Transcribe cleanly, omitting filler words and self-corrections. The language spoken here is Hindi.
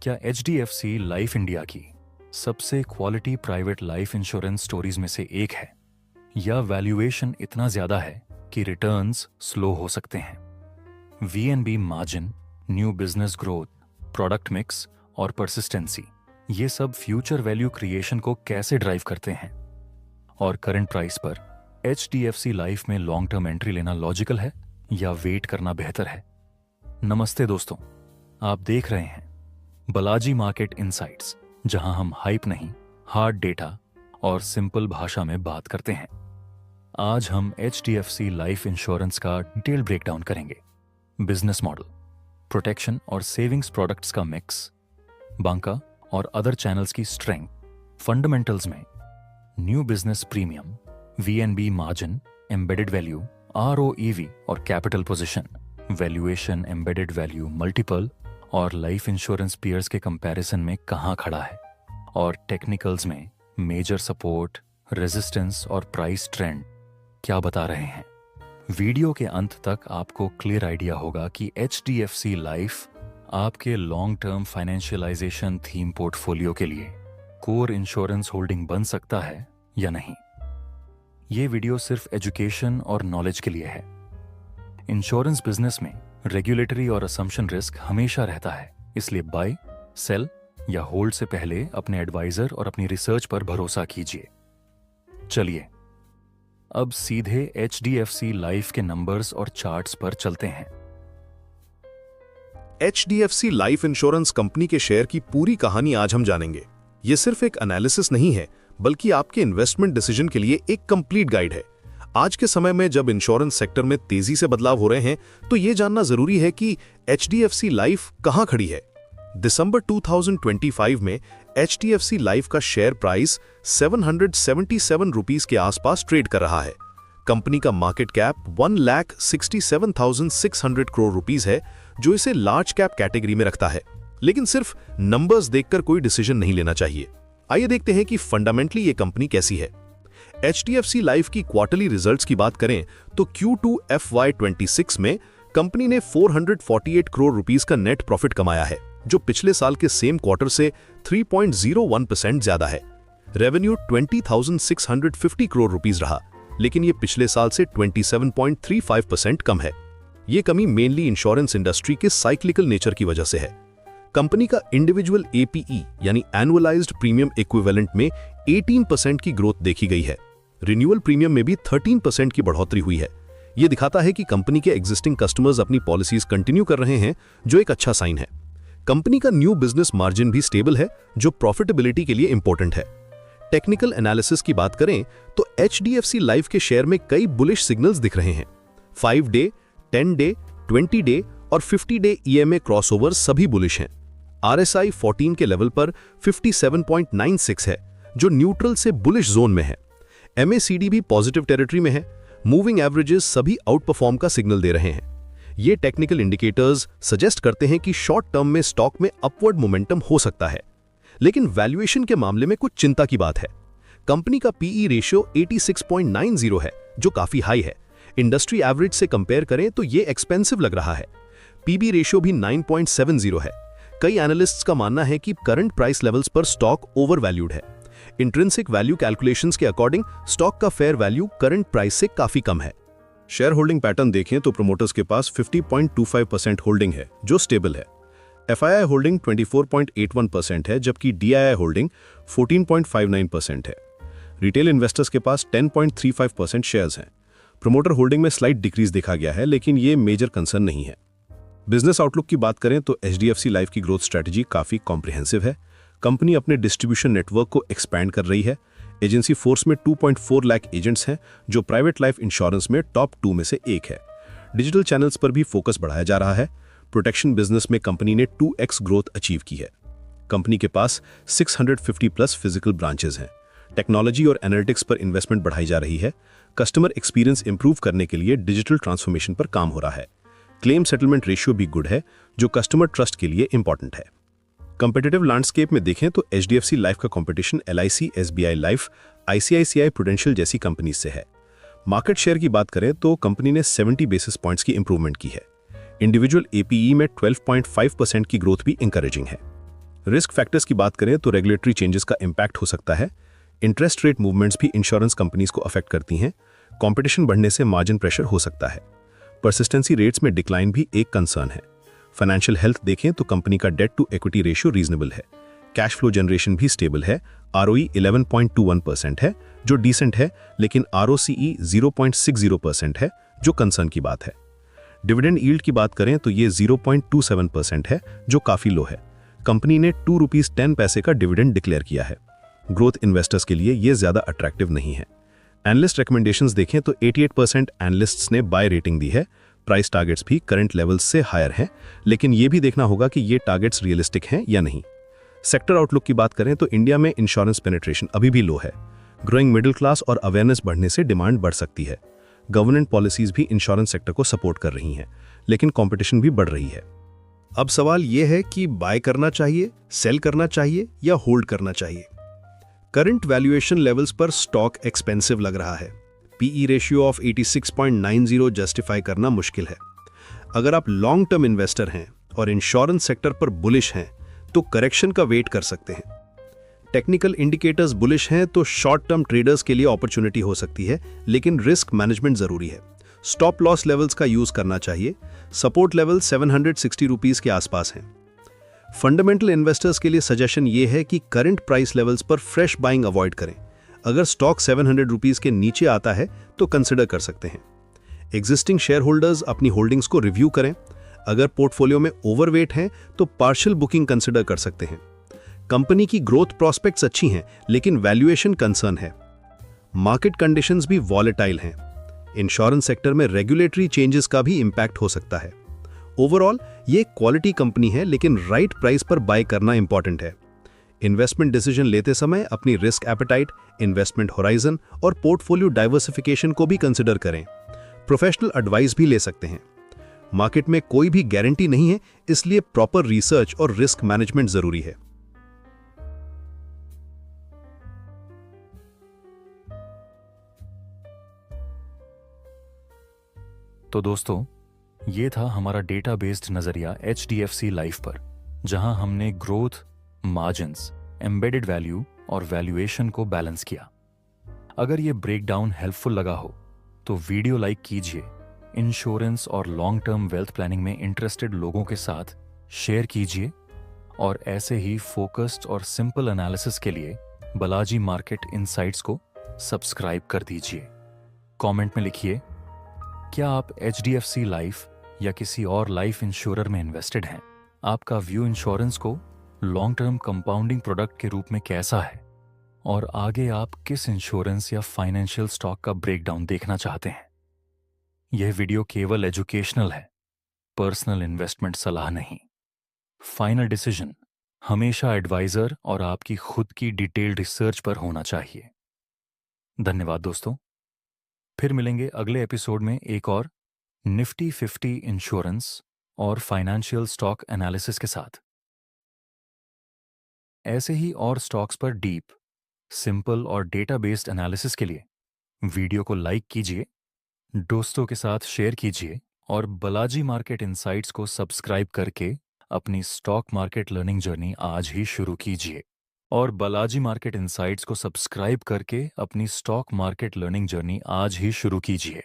क्या एचडीएफसी लाइफ इंडिया की सबसे quality private life insurance stories में से एक है, या वैल्यूएशन इतना ज्यादा है कि रिटर्न्स स्लो हो सकते हैं। VNB margin, new business growth, product mix और परसिस्टेंसी, ये सब फ्यूचर वैल्यू क्रिएशन को कैसे ड्राइव करते हैं? और करंट प्राइस पर एचडीएफसी लाइफ में लॉन्ग टर्म एंट्री लेना लॉजिकल है या वेट करना बेहतर है? नमस्ते दोस्तों, आप देख रहे हैं बालाजी मार्केट इनसाइट्स, जहां हम हाइप नहीं, हार्ड डेटा और सिंपल भाषा में बात करते हैं। आज हम एचडीएफसी लाइफ इंश्योरेंस का डिटेल ब्रेकडाउन करेंगे। बिजनेस मॉडल, प्रोटेक्शन और सेविंग्स प्रोडक्ट्स का मिक्स, बांका और अदर चैनल्स की स्ट्रेंथ, फंडामेंटल्स में new business premium, VNB margin, embedded value, RoEV और capital position, valuation, embedded value, multiple और लाइफ इंश्योरेंस पीयर्स के कंपैरिजन में कहां खड़ा है, और टेक्निकल्स में मेजर सपोर्ट, रेजिस्टेंस और प्राइस ट्रेंड क्या बता रहे हैं। वीडियो के अंत तक आपको क्लियर आइडिया होगा कि एचडीएफसी लाइफ आपके long term financialisation theme portfolio के लिए कोर इंश्योरेंस होल्डिंग बन सकता है या नहीं। ये वीडियो सिर्फ एजुकेशन और नॉलेज के लिए है। इंश्योरेंस बिजनेस में रेगुलेटरी और असम्पशन रिस्क हमेशा रहता है, इसलिए बाय, सेल या होल्ड से पहले अपने एडवाइजर और अपनी रिसर्च पर भरोसा कीजिए। चलिए अब सीधे एचडीएफसी लाइफ के नंबर्स और चार्ट्स पर चलते हैं। एचडीएफसी लाइफ इंश्योरेंस कंपनी के शेयर की पूरी कहानी आज हम जानेंगे। ये सिर्फ एक एनालिसिस नहीं है, बल्कि आपके इन्वेस्टमेंट डिसीजन के लिए एक कंप्लीट गाइड है। आज के समय में जब इंश्योरेंस सेक्टर में तेजी से बदलाव हो रहे हैं, तो यह जानना जरूरी है कि एचडीएफसी लाइफ कहां खड़ी है। दिसंबर 2025 में एचडीएफसी लाइफ का शेयर प्राइस 777 रुपीस के आसपास ट्रेड कर रहा है। कंपनी का मार्केट कैप 1,67,600 करोड़ रुपीस है, जो इसे लार्ज कैप कैटेगरी में रखता है। लेकिन सिर्फ नंबर्स देखकर कोई डिसीजन नहीं लेना चाहिए। आइए देखते हैं कि फंडामेंटली ये कंपनी कैसी है। एचडीएफसी लाइफ की क्वार्टरली रिजल्ट्स की बात करें तो Q2 FY26 में कंपनी ने 448 करोड़ रुपीस का नेट प्रॉफिट कमाया है, जो पिछले साल के सेम क्वार्टर से 3.01% ज्यादा है। रेवेन्यू 20,650 करोड़ रुपीस रहा, लेकिन ये पिछले साल से 27.35% कम है। ये कमी मेनली इंश्योरेंस इंडस्ट्री के साइक्लिकल नेचर की वजह से है। कंपनी का इंडिविजुअल एपीई यानी एनुअलाइज्ड प्रीमियम इक्विवेलेंट में 18% की ग्रोथ देखी गई है। रिन्यूअल प्रीमियम में भी 13% की बढ़ोतरी हुई है। यह दिखाता है कि कंपनी के एग्जिस्टिंग कस्टमर्स अपनी पॉलिसीज कंटिन्यू कर रहे हैं, जो एक अच्छा साइन है। कंपनी का न्यू बिजनेस मार्जिन भी स्टेबल है, जो प्रॉफिटेबिलिटी के लिए इंपॉर्टेंट है। टेक्निकल एनालिसिस की बात करें तो एचडीएफसी लाइफ के शेयर में कई बुलिश सिग्नल्स दिख रहे हैं। 5 डे, 10 डे, 20 डे और 50 डे ईएमए क्रॉसओवर सभी बुलिश हैं। RSI 14 के लेवल पर 57.96 है, जो न्यूट्रल से बुलिश जोन में है। MACD भी पॉजिटिव टेरिटरी में है। मूविंग एवरेजेस सभी आउट परफॉर्म का सिग्नल दे रहे हैं। ये टेक्निकल इंडिकेटर्स सजेस्ट करते हैं कि शॉर्ट टर्म में स्टॉक में अपवर्ड मोमेंटम हो सकता है। लेकिन वैल्यूएशन के मामले में कुछ चिंता की बात है। कंपनी का PE रेशियो 86.90 है, जो काफी हाई है। इंडस्ट्री एवरेज से कंपेयर करें तो ये एक्सपेंसिव लग रहा है। PB रेशियो भी 9.70 है। कई एनालिस्ट्स का मानना है कि करंट प्राइस लेवल्स पर स्टॉक ओवरवैल्यूड है। इंट्रिंसिक वैल्यू कैलकुलेशंस के अकॉर्डिंग स्टॉक का फेयर वैल्यू करंट प्राइस से काफी कम है। शेयर होल्डिंग पैटर्न देखें तो प्रमोटर्स के पास 50.25% होल्डिंग है, जो स्टेबल है। FII होल्डिंग 24.81% है, जबकि DII होल्डिंग 14.59% है। रिटेल इन्वेस्टर्स के पास 10.35% शेयर्स हैं। प्रमोटर होल्डिंग में स्लाइट डिक्रीज देखा गया है, लेकिन ये मेजर कंसर्न नहीं है। बिजनेस आउटलुक की बात करें तो एचडीएफसी लाइफ की ग्रोथ स्ट्रेटजी काफी कॉम्प्रिहेंसिव है। कंपनी अपने डिस्ट्रीब्यूशन नेटवर्क को एक्सपैंड कर रही है। एजेंसी फोर्स में 2.4 लाख एजेंट्स हैं, जो प्राइवेट लाइफ इंश्योरेंस में टॉप 2 में से एक है। डिजिटल चैनल्स पर भी फोकस बढ़ाया जा रहा है। प्रोटेक्शन बिजनेस में कंपनी ने 2x ग्रोथ अचीव की है। कंपनी के पास 650+ फिजिकल ब्रांचेस हैं। टेक्नोलॉजी और एनालिटिक्स पर इन्वेस्टमेंट बढ़ाई जा रही है। कस्टमर एक्सपीरियंस इंप्रूव करने के लिए डिजिटल ट्रांसफॉर्मेशन पर काम हो रहा है। क्लेम सेटलमेंट रेशियो भी गुड है, जो कस्टमर ट्रस्ट के लिए इंपॉर्टेंट है। कंपेटिटिव लैंडस्केप में देखें तो एचडीएफसी लाइफ का competition LIC, SBI life, ICICI prudential जैसी कंपनीज से है। मार्केट शेयर की बात करें तो कंपनी ने 70 बेसिस पॉइंट्स की इंप्रूवमेंट की है। इंडिविजुअल एपीई में 12.5% की ग्रोथ भी इंकरेजिंग है। रिस्क फैक्टर्स की बात करें तो रेगुलेटरी चेंजेस का इम्पैक्ट हो सकता है। इंटरेस्ट रेट मूवमेंट्स भी इंश्योरेंस कंपनीज को अफेक्ट करती हैं। कंपटीशन बढ़ने से मार्जिन प्रेशर हो सकता है। परसिस्टेंसी रेट्स में डिक्लाइन भी एक कंसर्न है। फाइनेंशियल हेल्थ देखें तो कंपनी का debt to equity ratio reasonable है। कैश फ्लो जनरेशन भी स्टेबल है। ROE 11.21% है जो डिसेंट है, लेकिन ROCE 0.60% है जो कंसर्न की बात है। डिविडेंड यील्ड की बात करें तो ये 0.27% है जो काफी लो है। कंपनी ने ₹2.10 का डिविडेंड डिक्लेयर किया है। ग्रोथ इन्वेस्टर्स के लिए ये ज्यादा अट्रैक्टिव नहीं है। एनालिस्ट रिकमेंडेशंस देखें तो 88% एनालिस्ट्स ने बाय रेटिंग दी है। प्राइस टारगेट्स भी करंट लेवल्स से हायर हैं, लेकिन ये भी देखना होगा कि ये टारगेट्स रियलिस्टिक हैं या नहीं। सेक्टर आउटलुक की बात करें तो इंडिया में इंश्योरेंस पेनिट्रेशन अभी भी लो है। ग्रोइंग मिडिल क्लास और अवेयरनेस बढ़ने से डिमांड बढ़ सकती है। गवर्नमेंट पॉलिसीज भी इंश्योरेंस सेक्टर को सपोर्ट कर रही हैं, लेकिन कंपटीशन भी बढ़ रही है। अब सवाल यह है कि बाय करना चाहिए, सेल करना चाहिए या होल्ड करना चाहिए। करंट वैल्यूएशन लेवल्स पर स्टॉक एक्सपेंसिव लग रहा है। PE रेशियो ऑफ 86.90 जस्टिफाई करना मुश्किल है। अगर आप लॉन्ग टर्म इन्वेस्टर हैं और इंश्योरेंस सेक्टर पर बुलिश हैं तो करेक्शन का वेट कर सकते हैं। टेक्निकल इंडिकेटर्स बुलिश हैं तो शॉर्ट टर्म ट्रेडर्स के लिए अपॉर्चुनिटी हो सकती है, लेकिन रिस्क मैनेजमेंट जरूरी है। स्टॉप लॉस लेवल्स का यूज करना चाहिए। सपोर्ट लेवल 760 रुपीस के आसपास हैं। फंडामेंटल इन्वेस्टर्स के लिए सजेशन ये है कि करंट प्राइस लेवल्स पर फ्रेश बाइंग अवॉइड करें। अगर स्टॉक 700 रुपीस के नीचे आता है तो कंसिडर कर सकते हैं। एग्जिस्टिंग शेयर होल्डर्स अपनी होल्डिंग्स को रिव्यू करें। अगर पोर्टफोलियो में ओवरवेट हैं तो पार्शियल बुकिंग कंसिडर कर सकते हैं। कंपनी की ग्रोथ प्रोस्पेक्ट्स अच्छी हैं, लेकिन वैल्यूएशन कंसर्न है। मार्केट कंडीशंस भी वॉलेटाइल हैं। इंश्योरेंस सेक्टर में रेगुलेटरी चेंजेस का भी इंपैक्ट हो सकता है। ओवरऑल ये क्वालिटी कंपनी है, लेकिन राइट प्राइस पर बाय करना इंपॉर्टेंट है। इन्वेस्टमेंट डिसीजन लेते समय अपनी रिस्क एपेटाइट, इन्वेस्टमेंट होराइजन और पोर्टफोलियो डाइवर्सिफिकेशन को भी कंसिडर करें। प्रोफेशनल एडवाइस भी ले सकते हैं। मार्केट में कोई भी गारंटी नहीं है, इसलिए प्रॉपर रिसर्च और रिस्क मैनेजमेंट जरूरी है। तो दोस्तों, ये था हमारा डेटा बेस्ड नजरिया HDFC लाइफ पर, जहां हमने ग्रोथ, मार्जिन्स, एम्बेडेड वैल्यू और वैल्यूएशन को बैलेंस किया। अगर ये ब्रेकडाउन हेल्पफुल लगा हो तो वीडियो लाइक कीजिए, इंश्योरेंस और लॉन्ग टर्म वेल्थ प्लानिंग में इंटरेस्टेड लोगों के साथ शेयर कीजिए, और ऐसे ही फोकस्ड और सिंपल एनालिसिस के लिए बालाजी मार्केट इनसाइट्स को सब्सक्राइब कर दीजिए। कमेंट में लिखिए, क्या आप HDFC लाइफ या किसी और लाइफ इंश्योरर में इन्वेस्टेड हैं? आपका व्यू इंश्योरेंस को लॉन्ग टर्म कंपाउंडिंग प्रोडक्ट के रूप में कैसा है, और आगे आप किस इंश्योरेंस या फाइनेंशियल स्टॉक का ब्रेकडाउन देखना चाहते हैं? यह वीडियो केवल एजुकेशनल है, पर्सनल इन्वेस्टमेंट सलाह नहीं। फाइनल डिसीजन हमेशा एडवाइजर और आपकी खुद की डिटेल्ड रिसर्च पर होना चाहिए। धन्यवाद दोस्तों, फिर मिलेंगे अगले एपिसोड में एक और निफ्टी 50 इंश्योरेंस और फाइनेंशियल स्टॉक एनालिसिस के साथ। ऐसे ही और स्टॉक्स पर डीप, सिंपल और डेटा बेस्ड एनालिसिस के लिए वीडियो को लाइक कीजिए, दोस्तों के साथ शेयर कीजिए और बालाजी मार्केट इनसाइट्स को सब्सक्राइब करके अपनी स्टॉक मार्केट लर्निंग जर्नी आज ही शुरू कीजिए। और बालाजी मार्केट इनसाइट्स को सब्सक्राइब करके अपनी स्टॉक मार्केट लर्निंग जर्नी आज ही शुरू कीजिए।